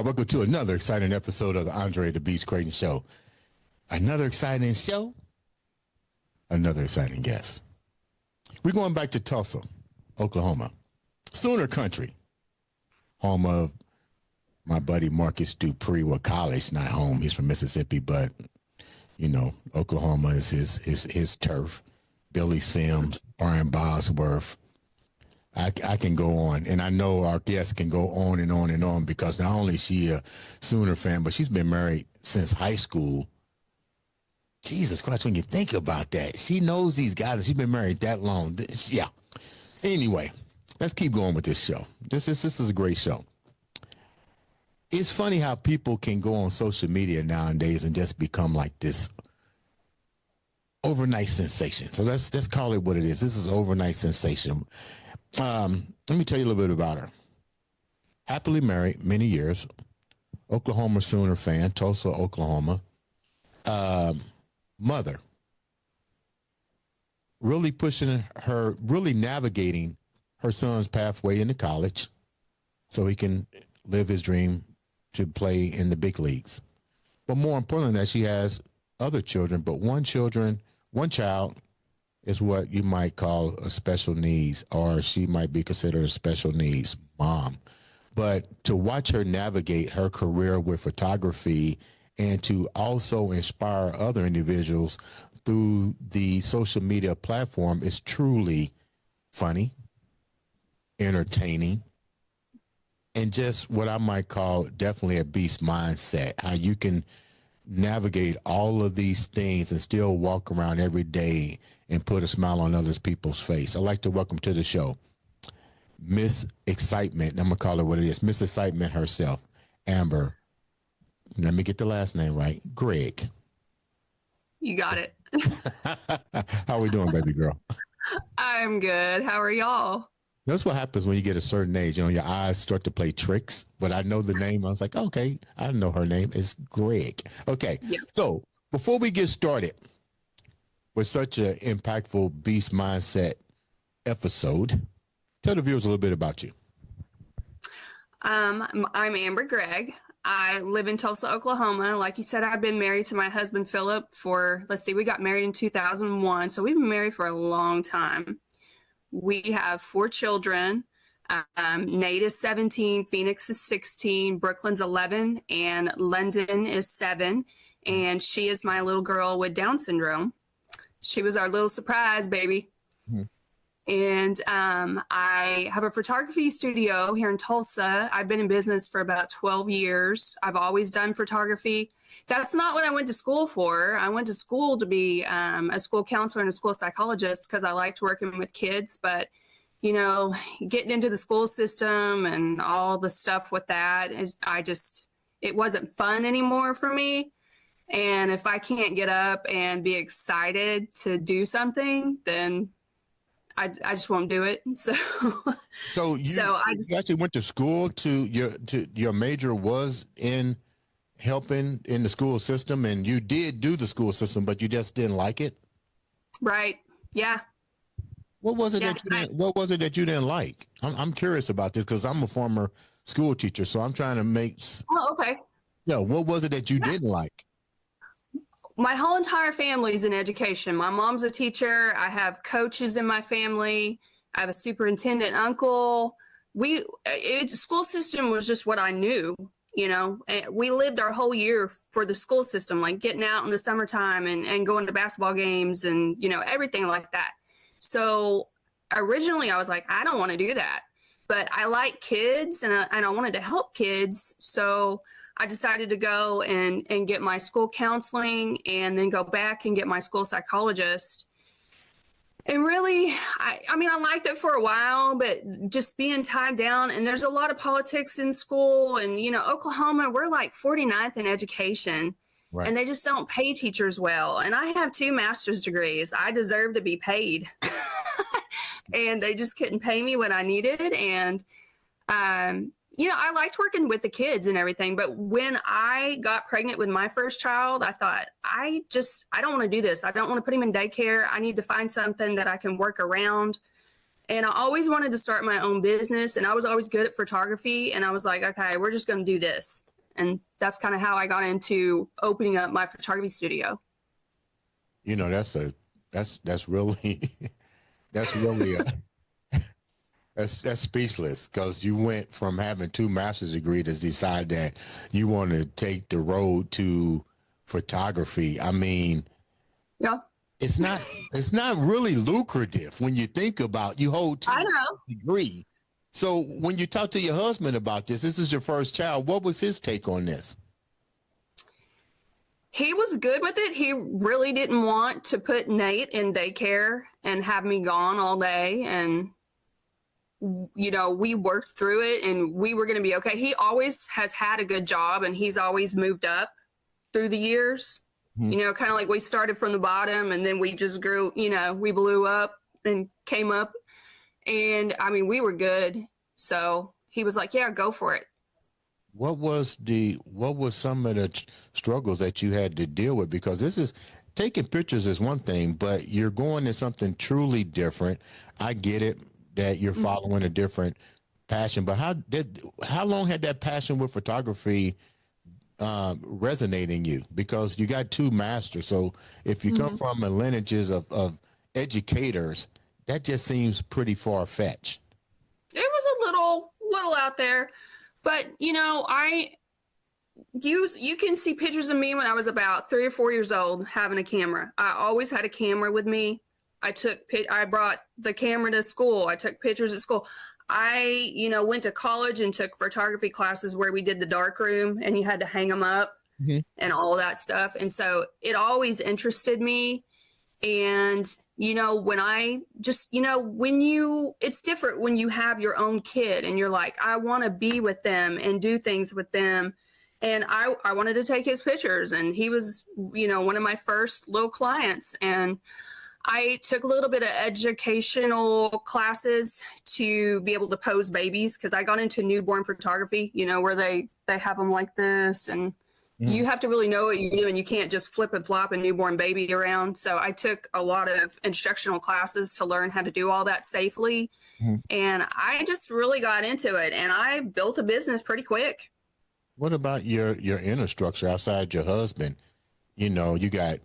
y'all. Welcome to another exciting episode of the Andre The Beast Crayton Show. Another exciting show, another exciting guest. We're going back to Tulsa, Oklahoma, Sooner Country, home of my buddy Marcus Dupree. Well, college, not home. He's from Mississippi, but, you know, Oklahoma is his turf. Billy Sims, Brian Bosworth. I can go on, and I know our guest can go on and on and on because not only is she a Sooner fan, but she's been married since high school. Jesus Christ, when you think about that, she knows these guys, and she's been married that long. Yeah. Anyway, let's keep going with this show. This is a great show. It's funny how people can go on social media nowadays and just become like this overnight sensation. So let's call it what it is. This is overnight sensation. Let me tell you a little bit about her. Happily married, many years. Oklahoma Sooner fan, Tulsa, Oklahoma. Mother. Really pushing her, really navigating her son's pathway into college so he can live his dream to play in the big leagues. But more importantly, that she has other children, but one child is what you might call a special needs, or she might be considered a special needs mom. But to watch her navigate her career with photography and to also inspire other individuals through the social media platform is truly funny, entertaining, and just what I might call definitely a beast mindset. How you can navigate all of these things and still walk around every day and put a smile on other people's face. I'd like to welcome to the show Miss Excitement. I'm going to call her what it is. Miss Excitement herself, Amber. Let me get the last name right. Gregg. You got it. How are we doing, baby girl? I'm good. How are y'all? That's what happens when you get a certain age. You know, your eyes start to play tricks. But I know the name. I was like, okay, I know her name is Gregg. Okay. Yep. So before we get started with such an impactful beast mindset episode, tell the viewers a little bit about you. I'm Amber Gregg. I live in Tulsa, Oklahoma. Like you said, I've been married to my husband, Philip, for, we got married in 2001. So we've been married for a long time. We have 4 children. Nate is 17, Phoenix is 16, Brooklyn's 11, and London is 7. And she is my little girl with Down syndrome. She was our little surprise baby. Mm-hmm. And I have a photography studio here in Tulsa. I've been in business for about 12 years. I've always done photography. That's not what I went to school for. I went to school to be a school counselor and a school psychologist because I liked working with kids. But, you know, getting into the school system and all the stuff with that, it wasn't fun anymore for me. And if I can't get up and be excited to do something, then I just won't do it. So you actually went to school to your major was in helping in the school system, and you did do the school system, but you just didn't like it. Right. Yeah. What was it that you didn't like? I'm curious about this because I'm a former school teacher, so I'm trying to make. Oh, okay. Yeah. What was it that you didn't like? My whole entire family is in education. My mom's a teacher. I have coaches in my family. I have a superintendent uncle. School system was just what I knew, you know. We lived our whole year for the school system, like getting out in the summertime and going to basketball games and, you know, everything like that. So originally I was like, I don't want to do that. But I like kids and I wanted to help kids. So I decided to go and get my school counseling and then go back and get my school psychologist. And really, I liked it for a while, but just being tied down, and there's a lot of politics in school. And, you know, Oklahoma, we're like 49th in education. Right. And they just don't pay teachers well. And I have 2 master's degrees. I deserve to be paid. And they just couldn't pay me what I needed. And, you know, I liked working with the kids and everything. But when I got pregnant with my first child, I thought, I don't want to do this. I don't want to put him in daycare. I need to find something that I can work around. And I always wanted to start my own business. And I was always good at photography. And I was like, okay, we're just going to do this. And that's kind of how I got into opening up my photography studio. You know, that's really that's really that's speechless, because you went from having 2 master's degrees to decide that you want to take the road to photography. I mean, Yeah, it's not really lucrative when you think about, you hold 2 I know. degree. So when you talk to your husband about this is your first child. What was his take on this? He was good with it. He really didn't want to put Nate in daycare and have me gone all day. And, you know, we worked through it and we were going to be okay. He always has had a good job and he's always moved up through the years. You know, kind of like we started from the bottom and then we just grew, you know, we blew up and came up. And I mean, we were good. So he was like, yeah, go for it. What was some of the struggles that you had to deal with? Because this is, taking pictures is one thing, but you're going to something truly different. I get it that you're following a different passion, but how long had that passion with photography resonate in you? Because you got 2 masters. So if you come from a lineages of educators, that just seems pretty far-fetched. It was a little out there. But, you know, you can see pictures of me when I was about 3 or 4 years old having a camera. I always had a camera with me. I brought the camera to school. I took pictures at school. I, you know, went to college and took photography classes where we did the dark room and you had to hang them up and all of that stuff. And so it always interested me. And, you know, when I just, you know, it's different when you have your own kid and you're like, I want to be with them and do things with them. And I wanted to take his pictures, and he was, you know, one of my first little clients. And I took a little bit of educational classes to be able to pose babies, because I got into newborn photography, you know, where they have them like this, and you have to really know what you do, and you can't just flip and flop a newborn baby around. So I took a lot of instructional classes to learn how to do all that safely. And I just really got into it, and I built a business pretty quick. What about your inner structure outside your husband? You know, you got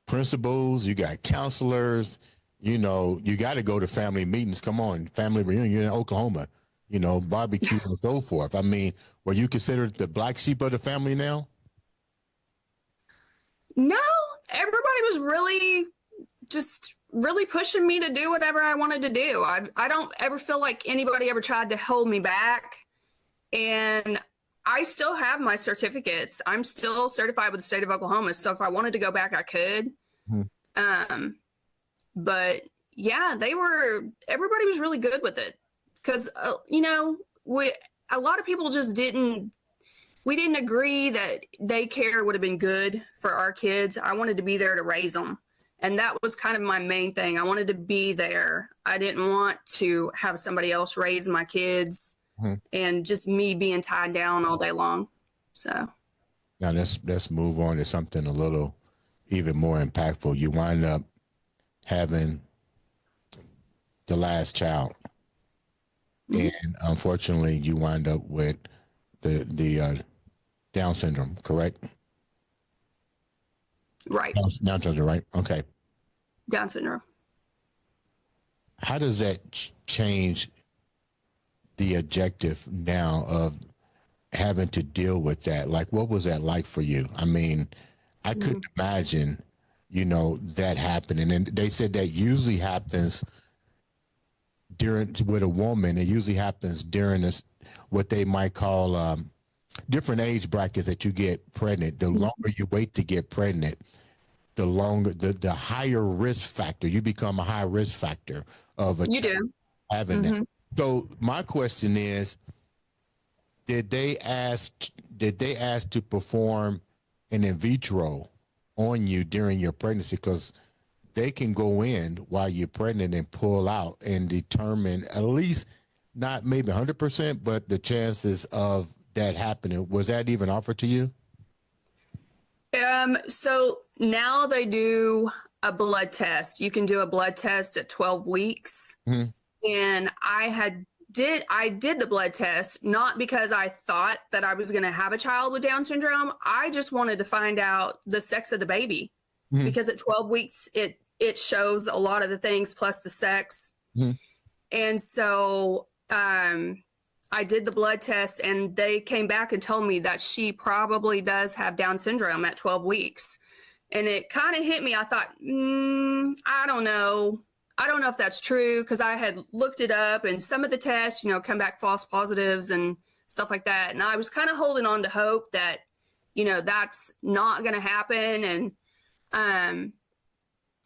principals, you got counselors, you know, you got to go to family meetings. Come on, family reunion in Oklahoma, you know, barbecue and so forth. I mean, were you considered the black sheep of the family now? No, everybody was really pushing me to do whatever I wanted to do. I don't ever feel like anybody ever tried to hold me back. And I still have my certificates. I'm still certified with the state of Oklahoma. So if I wanted to go back, I could. But yeah, everybody was really good with it. Because, you know, a lot of people just we didn't agree that daycare would have been good for our kids. I wanted to be there to raise them. And that was kind of my main thing. I wanted to be there. I didn't want to have somebody else raise my kids and just me being tied down all day long. So now let's move on to something a little even more impactful. You wind up having the last child, and unfortunately, you wind up with the Down syndrome, correct? Right. Down syndrome, right? Okay. Down syndrome. How does that change the objective now of having to deal with that? Like, what was that like for you? I mean, I couldn't imagine, you know, that happening. And they said that usually happens with a woman. It usually happens during what they might call different age brackets that you get pregnant. The longer you wait to get pregnant, the higher risk factor. You become a high risk factor of a child having that. So my question is, did they ask to perform an in vitro on you during your pregnancy? Because they can go in while you're pregnant and pull out and determine, at least not maybe 100%, but the chances of that happening. Was that even offered to you? So now they do a blood test. You can do a blood test at 12 weeks. And I had did the blood test, not because I thought that I was going to have a child with Down syndrome. I just wanted to find out the sex of the baby, because at 12 weeks, it shows a lot of the things plus the sex. And so I did the blood test, and they came back and told me that she probably does have Down syndrome at 12 weeks. And it kind of hit me. I thought, I don't know. I don't know if that's true, because I had looked it up, and some of the tests, come back false positives and stuff like that. And I was kind of holding on to hope that, that's not going to happen. And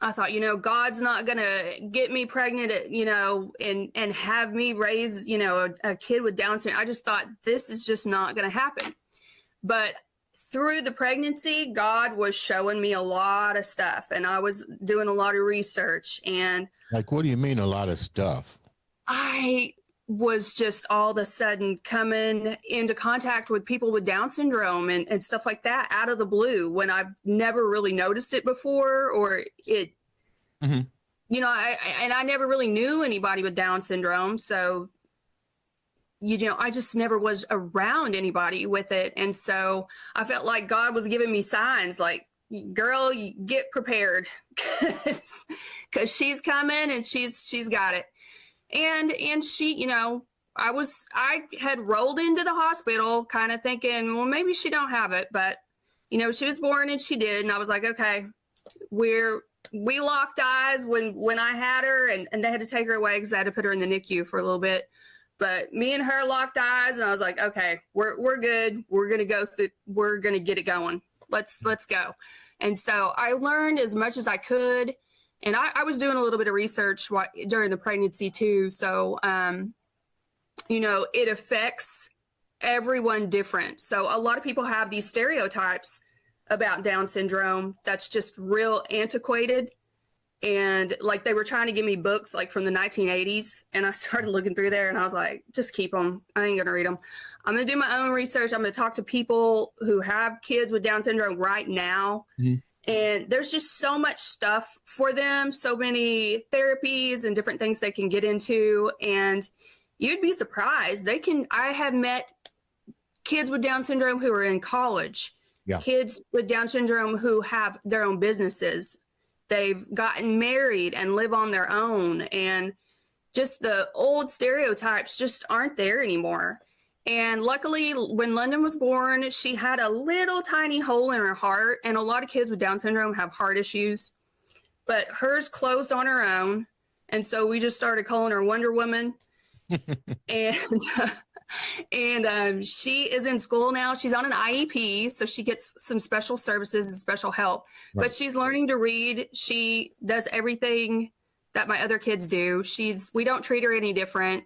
I thought, God's not going to get me pregnant, and have me raise, a kid with Down syndrome. I just thought this is just not going to happen. But through the pregnancy, God was showing me a lot of stuff, and I was doing a lot of research. And like, what do you mean a lot of stuff? I was just all of a sudden coming into contact with people with Down syndrome and stuff like that out of the blue, when I've never really noticed it before, or it, I never really knew anybody with Down syndrome. So, I just never was around anybody with it. And so I felt like God was giving me signs like, girl, you get prepared, because she's coming and she's got it. And she, I had rolled into the hospital kind of thinking, well, maybe she don't have it, but she was born and she did. And I was like, okay, we locked eyes when I had her, and they had to take her away because they had to put her in the NICU for a little bit. But me and her locked eyes, and I was like, okay, we're good. We're going to go through, we're going to get it going. Let's go. And so I learned as much as I could. And I was doing a little bit of research during the pregnancy too. So, it affects everyone different. So a lot of people have these stereotypes about Down syndrome that's just real antiquated. And like, they were trying to give me books like from the 1980s. And I started looking through there, and I was like, just keep them. I ain't going to read them. I'm going to do my own research. I'm going to talk to people who have kids with Down syndrome right now. And there's just so much stuff for them, so many therapies and different things they can get into. And you'd be surprised. I have met kids with Down syndrome who are in college, kids with Down syndrome who have their own businesses. They've gotten married and live on their own. And just the old stereotypes just aren't there anymore. And luckily, when London was born, she had a little tiny hole in her heart. And a lot of kids with Down syndrome have heart issues, but hers closed on her own. And so we just started calling her Wonder Woman. And she is in school now. She's on an IEP, so she gets some special services and special help. Right. But she's learning to read. She does everything that my other kids do. We don't treat her any different.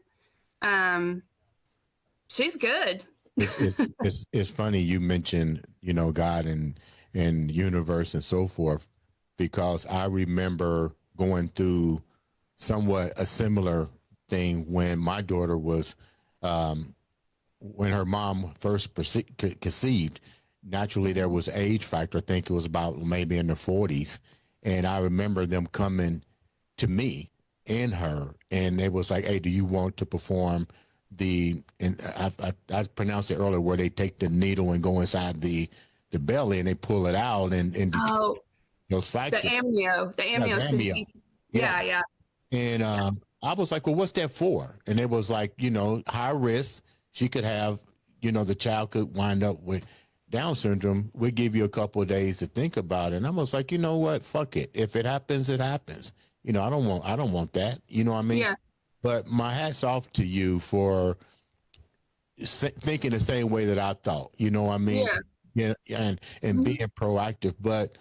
She's good. It's funny you mentioned, God and universe and so forth, because I remember going through somewhat a similar thing when my daughter was, when her mom first conceived. Naturally, there was age factor. I think it was about maybe in the 40s. And I remember them coming to me and her, and it was like, hey, do you want to perform and I pronounced it earlier, where they take the needle and go inside the belly and they pull it out and those factors. The amnio. Yeah. And I was like, well, what's that for? And it was like, high risk. She could have, the child could wind up with Down syndrome. We'll give you a couple of days to think about it. And I was like, you know what? Fuck it. If it happens, it happens. I don't want that. You know what I mean? Yeah. But my hat's off to you for thinking the same way that I thought. You know what I mean? Yeah. And being proactive. But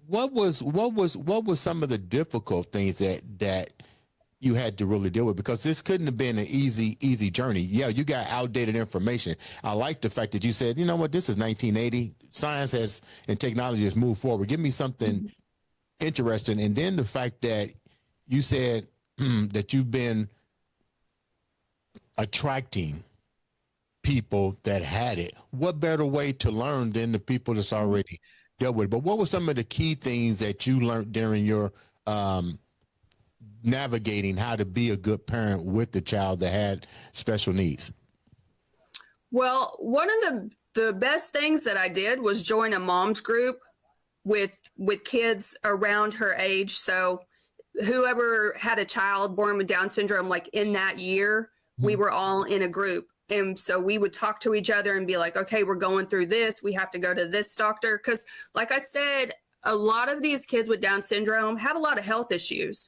what was some of the difficult things that you had to really deal with? Because this couldn't have been an easy journey. Yeah, you got outdated information. I like the fact that you said, you know what, this is 1980. Science and technology has moved forward. Give me something interesting. And then the fact that you said that you've been attracting people that had it. What better way to learn than the people that's already dealt with it? But what were some of the key things that you learned during your navigating how to be a good parent with the child that had special needs? Well, one of the best things that I did was join a mom's group with kids around her age. So whoever had a child born with Down syndrome, like in that year, we were all in a group. And so we would talk to each other and be like, okay, we're going through this. We have to go to this doctor. Because like I said, a lot of these kids with Down syndrome have a lot of health issues.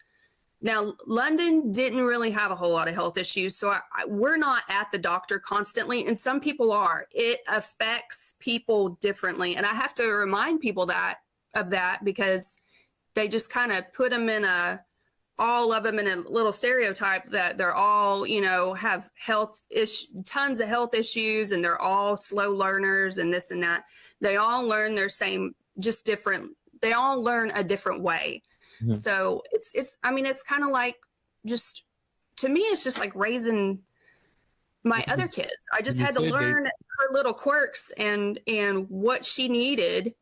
Now, London didn't really have a whole lot of health issues. So we're not at the doctor constantly. And some people are. It affects people differently. And I have to remind people of that because they just kind of put them in all of them in a little stereotype that they're all, have tons of health issues and they're all slow learners and this and that. They all learn their same, just different. They all learn a different way. Mm-hmm. So it's kind of like to me, it's just like raising my other kids. I just had to learn her little quirks and what she needed,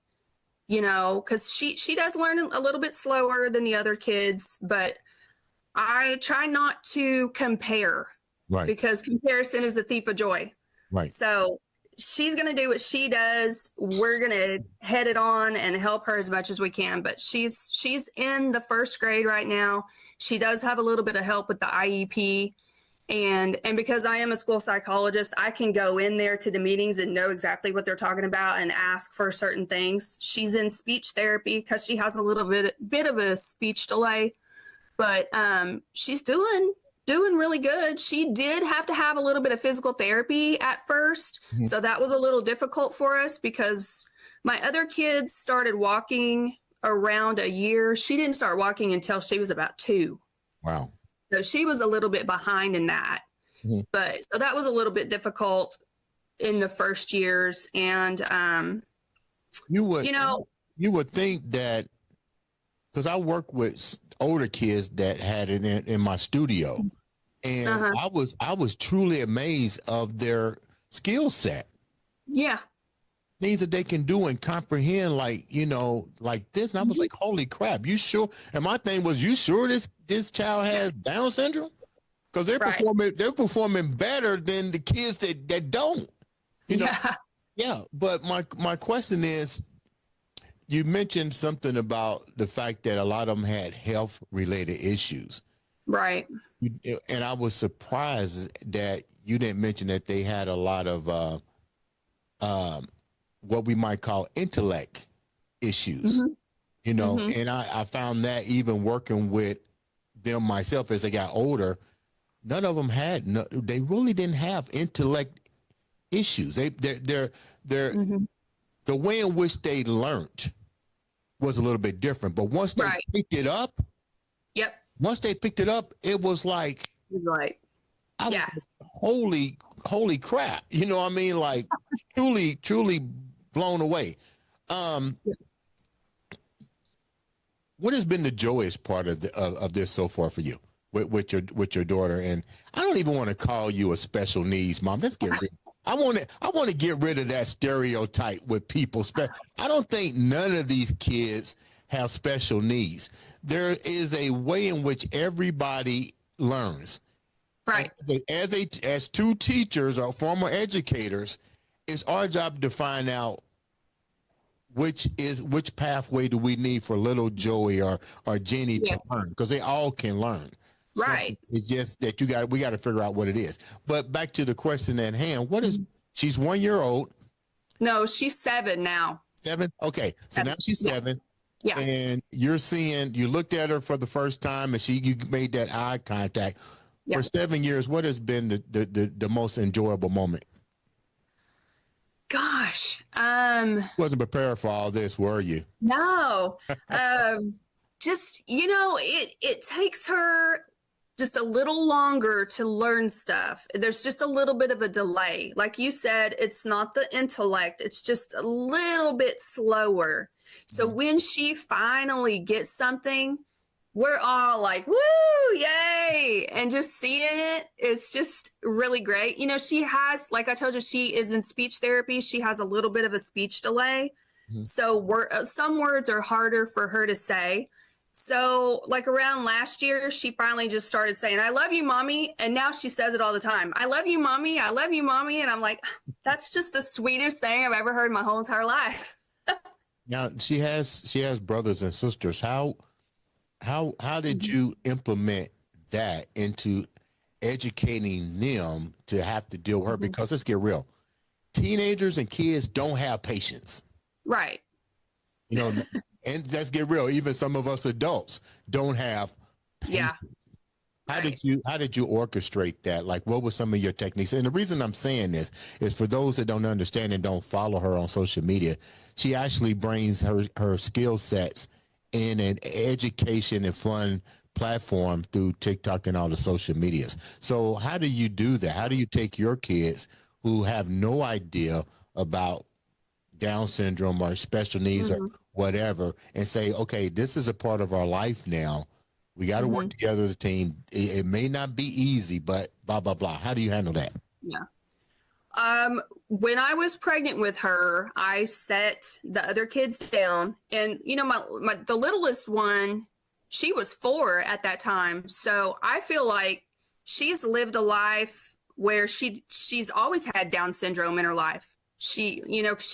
because she does learn a little bit slower than the other kids, but I try not to compare, right? Because comparison is the thief of joy. Right. So she's going to do what she does. We're going to head it on and help her as much as we can. But she's in the first grade right now. She does have a little bit of help with the IEP. And because I am a school psychologist, I can go in there to the meetings and know exactly what they're talking about and ask for certain things. She's in speech therapy because she has a little bit of a speech delay. But she's doing really good. She did have to have a little bit of physical therapy at first. Mm-hmm. So that was a little difficult for us because my other kids started walking around a year. She didn't start walking until she was about 2. Wow. So she was a little bit behind in that. Mm-hmm. But so that was a little bit difficult in the first years. And you would think that, because I work with older kids that had it in my studio, and I was truly amazed of their skill set. Yeah. Things that they can do and comprehend, like this. And I was like, holy crap, you sure? And my thing was, you sure this child has Down syndrome? Because they're performing better than the kids that don't. Yeah. But my question is, you mentioned something about the fact that a lot of them had health-related issues. Right. And I was surprised that you didn't mention that they had a lot of what we might call intellect issues. Mm-hmm. And I found that even working with them myself as they got older, none of them they really didn't have intellect issues. They're the way in which they learned was a little bit different. But once they picked it up, it was like, I was like, holy crap. You know what I mean? Like truly blown away. What has been the joyous part of this so far for you with your daughter? And I don't even want to call you a special needs mom. Let's get rid. I want to get rid of that stereotype with people. I don't think none of these kids have special needs. There is a way in which everybody learns. Right. As two teachers or former educators, it's our job to find out which pathway do we need for little Joey or Jenny to learn, because they all can learn. Right. So it's just that we got to figure out what it is. But back to the question at hand, she's 1 year old. No, she's 7 now. 7? Okay. So now she's 7. Yeah. And you looked at her for the first time and you made that eye contact. Yeah. For 7 years, what has been the most enjoyable moment? Gosh. Wasn't prepared for all this, were you? No. Just, it takes her just a little longer to learn stuff. There's just a little bit of a delay. Like you said, it's not the intellect. It's just a little bit slower. So when she finally gets something, we're all like, woo, yay. And just seeing it, it's just really great. She has, like I told you, she is in speech therapy. She has a little bit of a speech delay. Mm-hmm. So some words are harder for her to say. So, like around last year, she finally just started saying, I love you, mommy. And now she says it all the time. I love you, mommy. I love you, mommy. And I'm like, that's just the sweetest thing I've ever heard in my whole entire life. Now she has brothers and sisters. How did you implement that into educating them to have to deal with her? Because let's get real, teenagers and kids don't have patience. Right. You know, and let's get real, even some of us adults don't have Yeah. patience. How Right. did you orchestrate that? Like, what were some of your techniques? And the reason I'm saying this is for those that don't understand and don't follow her on social media, she actually brings her skill sets in an education and fun platform through TikTok and all the social medias. So how do you do that? How do you take your kids who have no idea about Down syndrome or special needs or Mm-hmm. whatever and say, okay, this is a part of our life now. We got to Mm-hmm. work together as a team. It may not be easy, but blah, blah, blah. How do you handle that? Yeah. When I was pregnant with her, I set the other kids down, and the littlest one, she was 4 at that time. So I feel like she's lived a life where she's always had Down syndrome in her life. She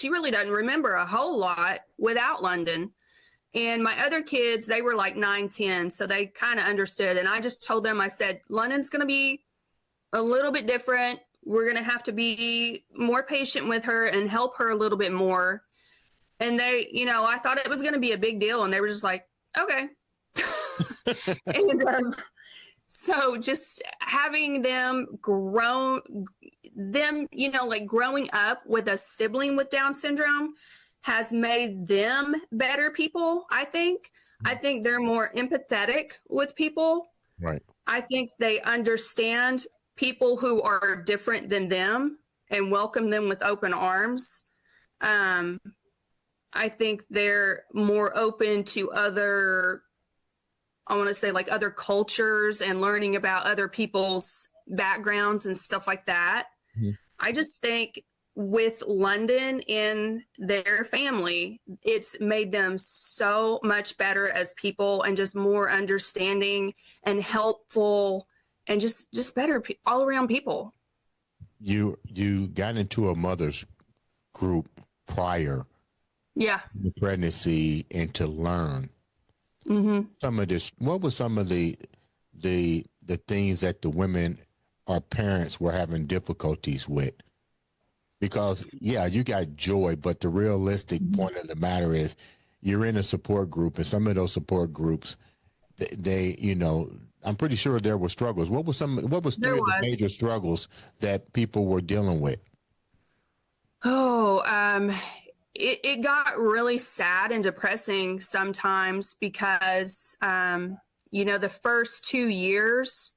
really doesn't remember a whole lot without London. And my other kids, they were like 9, 10, so they kind of understood. And I just told them, I said, London's going to be a little bit different. We're going to have to be more patient with her and help her a little bit more. And they, I thought it was going to be a big deal. And they were just like, okay. and so just having them like growing up with a sibling with Down syndrome has made them better people, I think. I think they're more empathetic with people. Right. I think they understand people who are different than them and welcome them with open arms. I think they're more open to other cultures and learning about other people's backgrounds and stuff like that. Mm-hmm. I just think with London in their family, it's made them so much better as people and just more understanding and helpful and just better all around people. You got into a mother's group prior Yeah. to the pregnancy and to learn some of this. What were some of the things that the women or parents were having difficulties with? Because yeah, you got joy, but the realistic point of the matter is you're in a support group, and some of those support groups, they I'm pretty sure there were struggles. What was three of the major struggles that people were dealing with? It got really sad and depressing sometimes because the first 2 years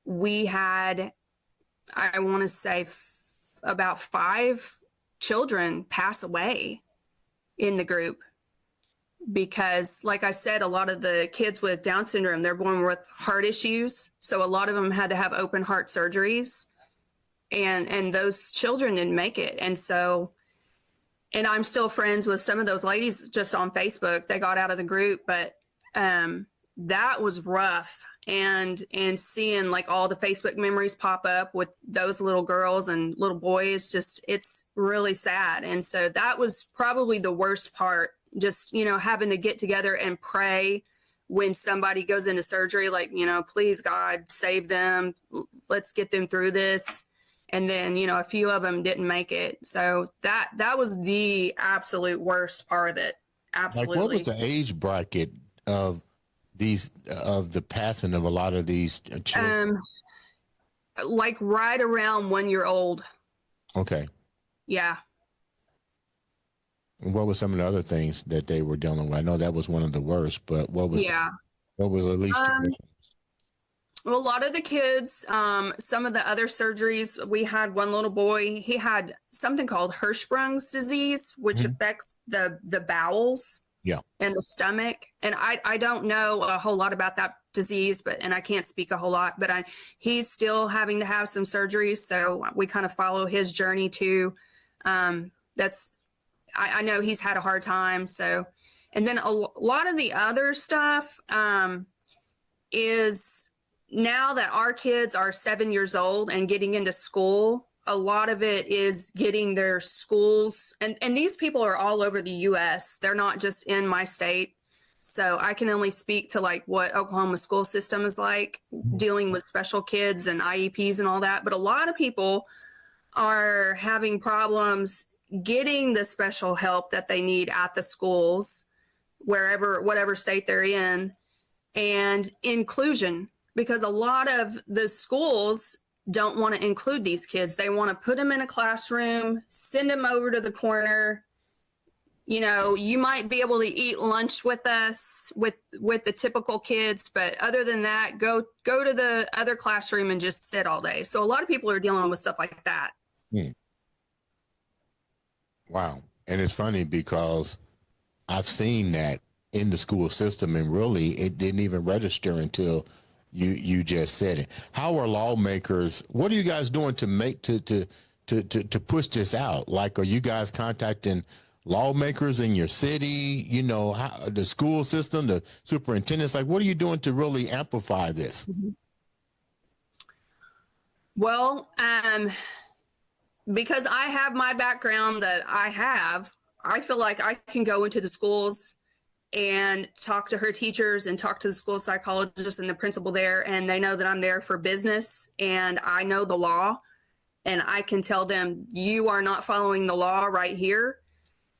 we had, I want to say, about 5 children pass away in the group because, like I said, a lot of the kids with Down syndrome, they're born with heart issues. So a lot of them had to have open heart surgeries, and those children didn't make it. And I'm still friends with some of those ladies just on Facebook. They got out of the group, but that was rough. And seeing like all the Facebook memories pop up with those little girls and little boys, it's really sad. And so that was probably the worst part, just, having to get together and pray when somebody goes into surgery, like, please God, save them. Let's get them through this. And then, a few of them didn't make it. So that was the absolute worst part of it. Absolutely. Like, what was the age bracket of the passing of a lot of these children? Like right around 1 year old. Okay. Yeah. And what were some of the other things that they were dealing with? I know that was one of the worst, but what was at least well, a lot of the kids, some of the other surgeries, we had one little boy, he had something called Hirschsprung's disease, which affects the bowels and the stomach. And I don't know a whole lot about that disease, and I can't speak a whole lot, but he's still having to have some surgeries. So we kind of follow his journey too. I know he's had a hard time. So, And then a lot of the other stuff is now that our kids are 7 years old and getting into school, a lot of it is getting their schools. And these people are all over the U.S. They're not just in my state. So I can only speak to like what Oklahoma school system is like, dealing with special kids and IEPs and all that. But a lot of people are having problems getting the special help that they need at the schools, whatever state they're in, and inclusion, because a lot of the schools don't want to include these kids. They want to put them in a classroom, send them over to the corner. You know, you might be able to eat lunch with us with the typical kids, but other than that, go to the other classroom and just sit all day. So a lot of people are dealing with stuff like that. Wow. And it's funny because I've seen that in the school system, and really it didn't even register until you just said it. How are lawmakers, what are you guys doing to make to push this out? Like, are you guys contacting lawmakers in your city, you know, the school system, the superintendents? Like, what are you doing to really amplify this? Well, because I have my background that I feel like I can go into the schools and talk to her teachers and talk to the school psychologist and the principal there, and they know that I'm there for business and I know the law, and I can tell them, you are not following the law right here.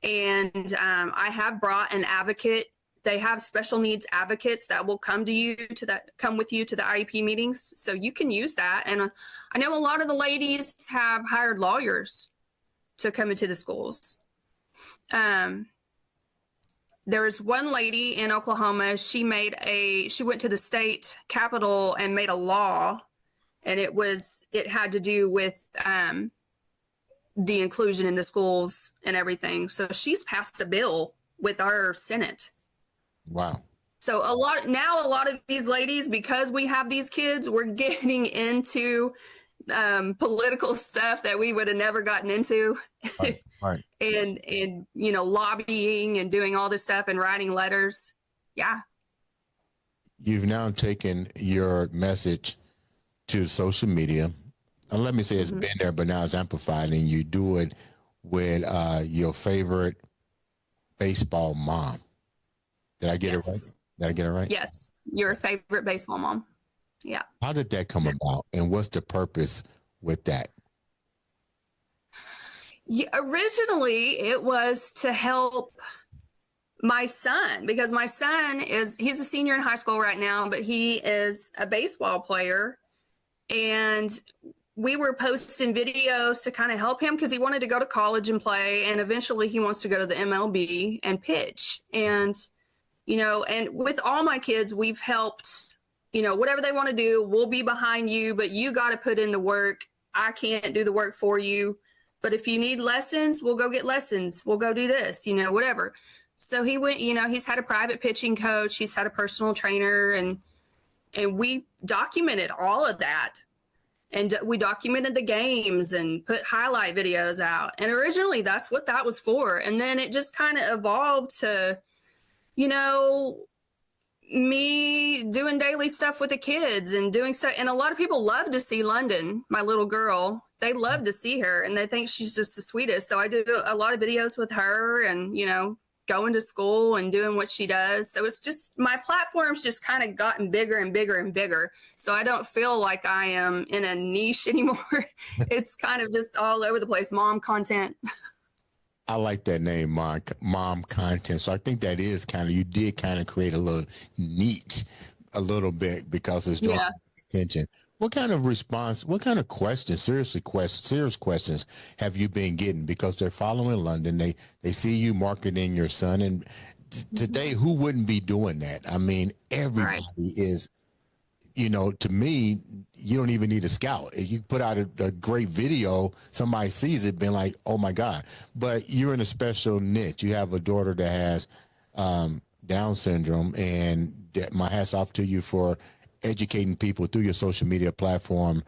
And I have brought an advocate. They have special needs advocates that will come with you to the IEP meetings. So you can use that. And I know a lot of the ladies have hired lawyers to come into the schools. There was one lady in Oklahoma, she went to the state capitol and made a law, and it had to do with the inclusion in the schools and everything. So she's passed a bill with our Senate. Wow. So a lot of these ladies, because we have these kids, we're getting into political stuff that we would have never gotten into. Right. and you know, lobbying and doing all this stuff and writing letters. Yeah. You've now taken your message to social media. And let me say it's been there, but now it's amplified, and you do it with your favorite baseball mom. Did I get it right? Did I get it right? Yes. Your favorite baseball mom. Yeah. How did that come about, and what's the purpose with that? Yeah, originally it was to help my son, because my son he's a senior in high school right now, but he is a baseball player, and we were posting videos to kind of help him because he wanted to go to college and play, and eventually he wants to go to the MLB and pitch. And, you know, and with all my kids, we've helped, you know, whatever they want to do, we'll be behind you, but you got to put in the work. I can't do the work for you. But if you need lessons, we'll go get lessons. We'll go do this, you know, whatever. So he went, you know, he's had a private pitching coach. He's had a personal trainer, and we documented all of that. And we documented the games and put highlight videos out. And originally that's what that was for. And then it just kind of evolved to, you know, me doing daily stuff with the kids and doing stuff. And a lot of people love to see London, my little girl. They love to see her, and they think she's just the sweetest. So I do a lot of videos with her, and, you know, going to school and doing what she does. So it's just, my platform's just kind of gotten bigger and bigger and bigger. So I don't feel like I am in a niche anymore. It's kind of just all over the place. Mom content. I like that name, mom content. So I think that is you did kind of create a little niche a little bit, because it's drawing attention. What kind of response, what kind of questions, serious questions have you been getting? Because they're following London. They see you marketing your son. And today, who wouldn't be doing that? I mean, everybody is, you know, to me, you don't even need a scout. If you put out a great video, somebody sees it, being like, oh my God. But you're in a special niche. You have a daughter that has Down syndrome, and my hat's off to you for educating people through your social media platform,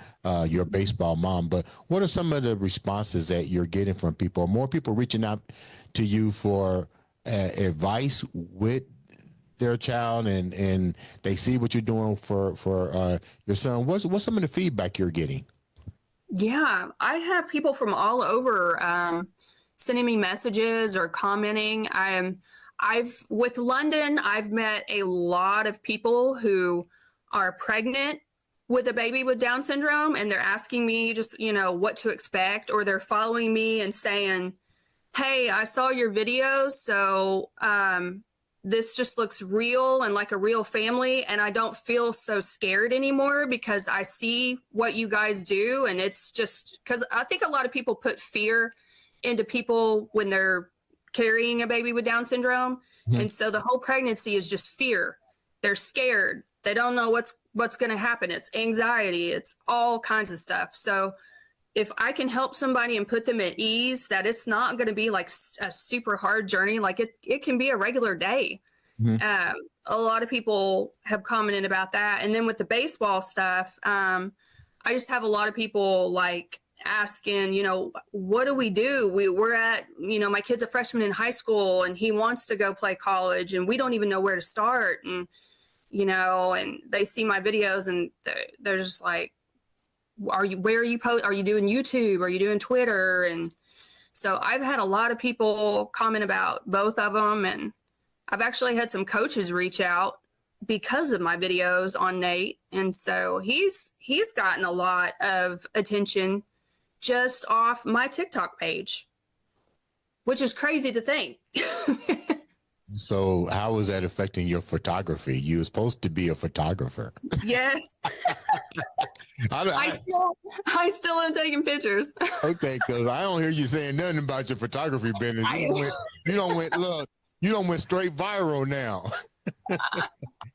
your baseball mom. But what are some of the responses that you're getting from people? Are more people reaching out to you for advice with their child, and they see what you're doing for your son, what's some of the feedback you're getting? Yeah, I have people from all over sending me messages or commenting. I've with London, I've met a lot of people who are pregnant with a baby with Down syndrome, and they're asking me just, what to expect, or they're following me and saying, "Hey, I saw your videos, so this just looks real and like a real family, and I don't feel so scared anymore because I see what you guys do." And it's just because I think a lot of people put fear into people when they're carrying a baby with Down syndrome. Mhm. And so the whole pregnancy is just fear. They're scared. They don't know what's going to happen. It's anxiety. It's all kinds of stuff. So if I can help somebody and put them at ease, that it's not going to be like a super hard journey, like it can be a regular day. Mhm. A lot of people have commented about that. And then with the baseball stuff, I just have a lot of people like asking, what do we do? We're at, my kid's a freshman in high school and he wants to go play college and we don't even know where to start. And, and they see my videos and they're just like, are you doing YouTube? Are you doing Twitter? And so I've had a lot of people comment about both of them. And I've actually had some coaches reach out because of my videos on Nate. And so he's gotten a lot of attention just off my TikTok page, which is crazy to think. So how is that affecting your photography? You were supposed to be a photographer. Yes. I still am taking pictures. Okay, because I don't hear you saying nothing about your photography business. You don't went straight viral now.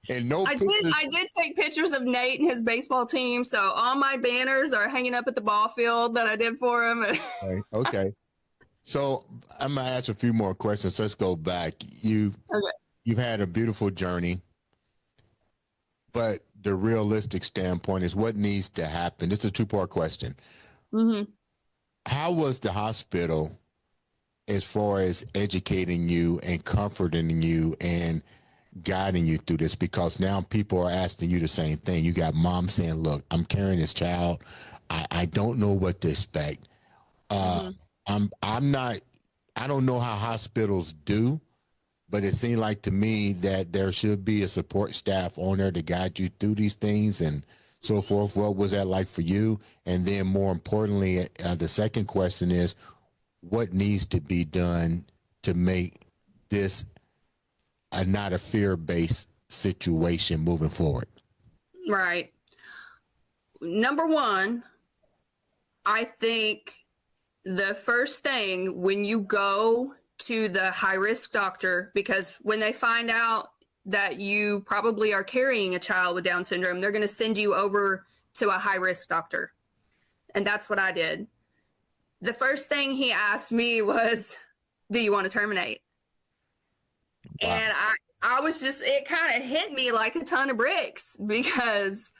And no pictures. I did take pictures of Nate and his baseball team. So all my banners are hanging up at the ball field that I did for him. Okay. So I'm gonna ask a few more questions. Let's go back. You've had a beautiful journey, but the realistic standpoint is what needs to happen. It's a two-part question. Mm-hmm. How was the hospital as far as educating you and comforting you and guiding you through this? Because now people are asking you the same thing. You got mom saying, "Look, I'm carrying this child. I don't know what to expect. I don't know how hospitals do, but it seemed like to me that there should be a support staff on there to guide you through these things and so forth." What was that like for you? And then more importantly, the second question is, what needs to be done to make this not a fear-based situation moving forward? Right. Number one, I think the first thing when you go to the high-risk doctor, because when they find out that you probably are carrying a child with Down syndrome, they're going to send you over to a high-risk doctor. And that's what I did. The first thing he asked me was, "Do you want to terminate?" Wow. And I was just, it kind of hit me like a ton of bricks because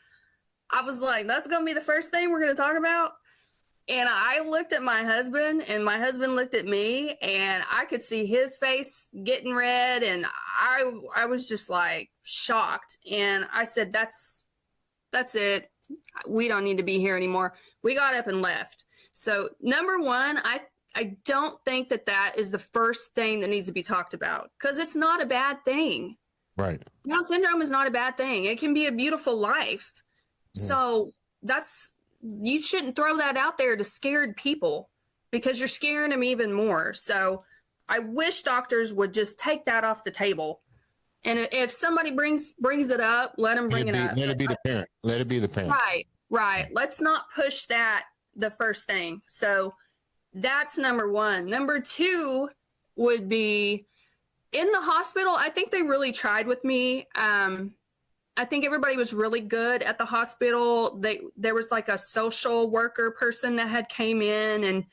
I was like, that's going to be the first thing we're going to talk about. And I looked at my husband and my husband looked at me and I could see his face getting red. And I was just like shocked. And I said, that's it. We don't need to be here anymore. We got up and left. So number one, I don't think that is the first thing that needs to be talked about because it's not a bad thing. Right. Down syndrome is not a bad thing. It can be a beautiful life. Yeah. So you shouldn't throw that out there to scared people because you're scaring them even more. So I wish doctors would just take that off the table. And if somebody brings it up, let them bring it up. Let it be the parent. Let it be the parent. Right. Let's not push that the first thing. So that's number one. Number two would be in the hospital. I think they really tried with me. I think everybody was really good at the hospital. There was like a social worker person that had came in and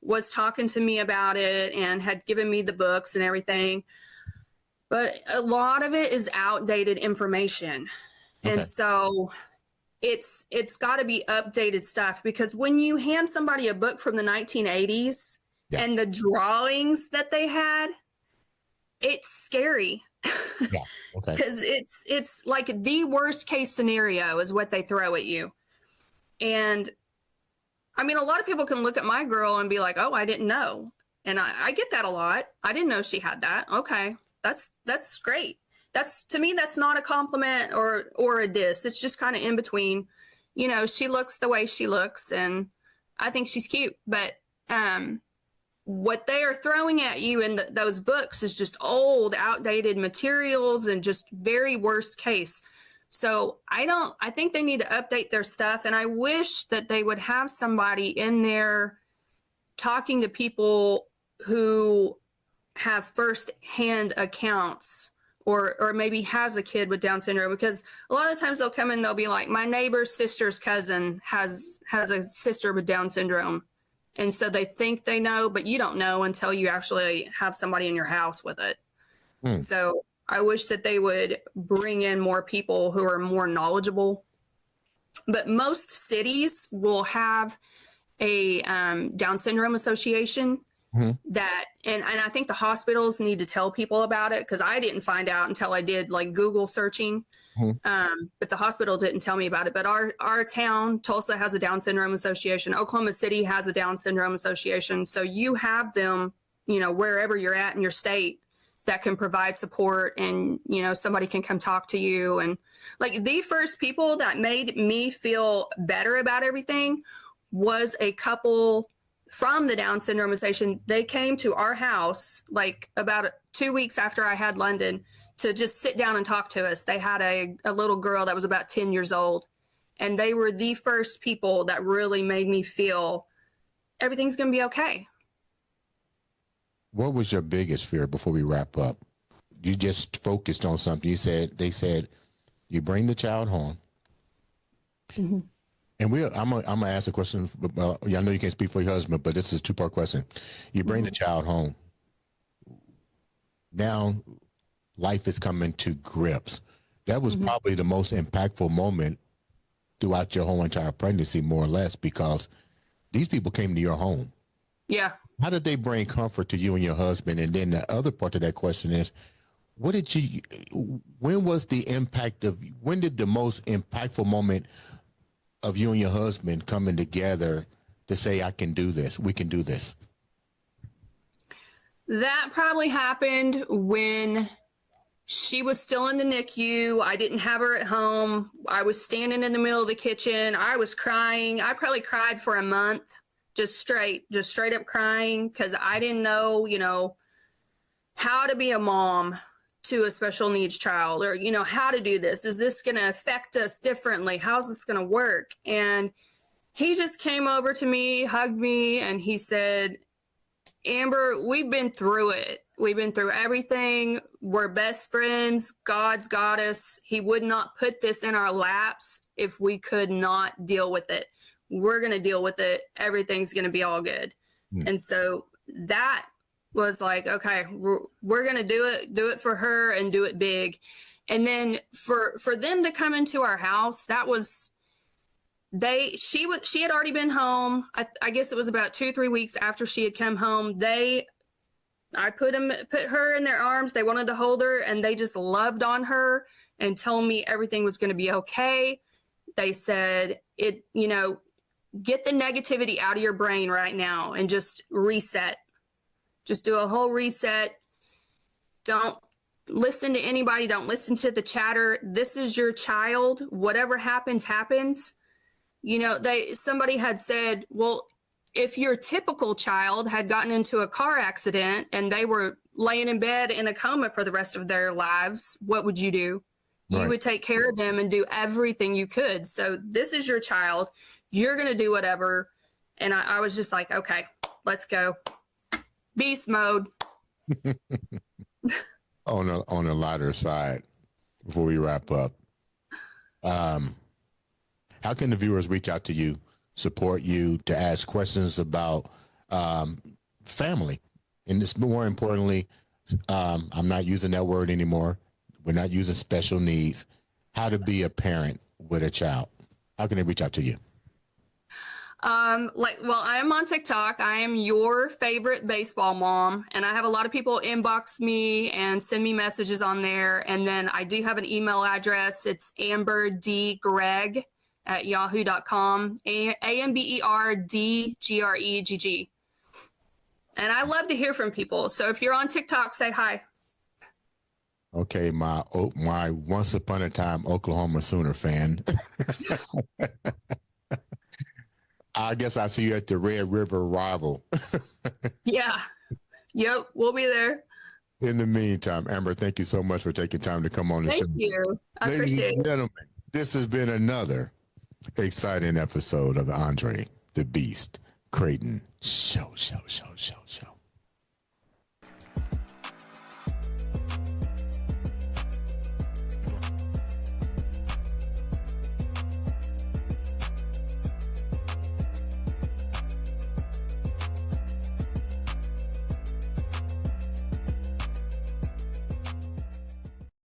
was talking to me about it and had given me the books and everything. But a lot of it is outdated information. Okay. And so it's got to be updated stuff because when you hand somebody a book from the 1980s and the drawings that they had, it's scary. Yeah. Okay. Because it's like the worst case scenario is what they throw at you. And I mean, a lot of people can look at my girl and be like, oh, I didn't know. And I get that a lot. I didn't know she had that. Okay. That's great. That's, to me, that's not a compliment or a diss. It's just kind of in between. You know, she looks the way she looks, and I think she's cute. But what they are throwing at you in those books is just old, outdated materials and just very worst case. So I think they need to update their stuff. And I wish that they would have somebody in there talking to people who have firsthand accounts or maybe has a kid with Down syndrome, because a lot of times they'll come in, they'll be like, my neighbor's sister's cousin has a sister with Down syndrome. And so they think they know, but you don't know until you actually have somebody in your house with it. So I wish that they would bring in more people who are more knowledgeable. But most cities will have a Down syndrome association that, and I think the hospitals need to tell people about it, because I didn't find out until I did like Google searching. But the hospital didn't tell me about it. But our town, Tulsa, has a Down syndrome association. Oklahoma City has a Down syndrome association. So you have them, you know, wherever you're at in your state, that can provide support, and, you know, somebody can come talk to you. And like the first people that made me feel better about everything was a couple from the Down syndrome association. They came to our house like about 2 weeks after I had London to just sit down and talk to us. They had a little girl that was about 10 years old, and they were the first people that really made me feel everything's going to be okay. What was your biggest fear before we wrap up? You just focused on something. They said you bring the child home. And I'm gonna ask a question. I know you can't speak for your husband, but this is a two-part question. You bring the child home. Now, life is coming to grips. That was probably the most impactful moment throughout your whole entire pregnancy, more or less, because these people came to your home. Yeah. How did they bring comfort to you and your husband? And then the other part of that question is, when did the most impactful moment of you and your husband coming together to say, I can do this, we can do this? That probably happened when she was still in the NICU. I didn't have her at home. I was standing in the middle of the kitchen. I was crying. I probably cried for a month, just straight up crying, because I didn't know, you know, how to be a mom to a special needs child, or, you know, how to do this. Is this going to affect us differently? How's this going to work? And he just came over to me, hugged me, and he said, Amber, we've been through it. We've been through everything. We're best friends. God's got us. He would not put this in our laps if we could not deal with it. We're going to deal with it. Everything's going to be all good. And so that was like, okay, we're going to do it for her and do it big. And then for them to come into our house, that was, she had already been home. I guess it was about 2-3 weeks after she had come home. I put her in their arms. They wanted to hold her, and they just loved on her and told me everything was going to be okay. They said, you know, get the negativity out of your brain right now and just reset. Just do a whole reset. Don't listen to anybody. Don't listen to the chatter. This is your child. Whatever happens, happens. You know, somebody had said, well, if your typical child had gotten into a car accident and they were laying in bed in a coma for the rest of their lives, what would you do? Right. You would take care of them and do everything you could. So this is your child. You're going to do whatever. And I was just like, okay, let's go. Beast mode. On a lighter side, before we wrap up, how can the viewers reach out to you, support you, to ask questions about family? And it's more importantly, I'm not using that word anymore. We're not using special needs. How to be a parent with a child. How can they reach out to you? I am on TikTok. I am your favorite baseball mom, and I have a lot of people inbox me and send me messages on there. And then I do have an email address. It's amberdgregg@yahoo.com. AMBERDGREGG. And I love to hear from people. So if you're on TikTok, say hi. Okay, my once upon a time Oklahoma Sooner fan. I guess I see you at the Red River Rival. Yeah. Yep. We'll be there. In the meantime, Amber, thank you so much for taking time to come on the show. Thank you. I Ladies appreciate and it. gentlemen, this has been another exciting episode of the Andre the Beast Crayton Show.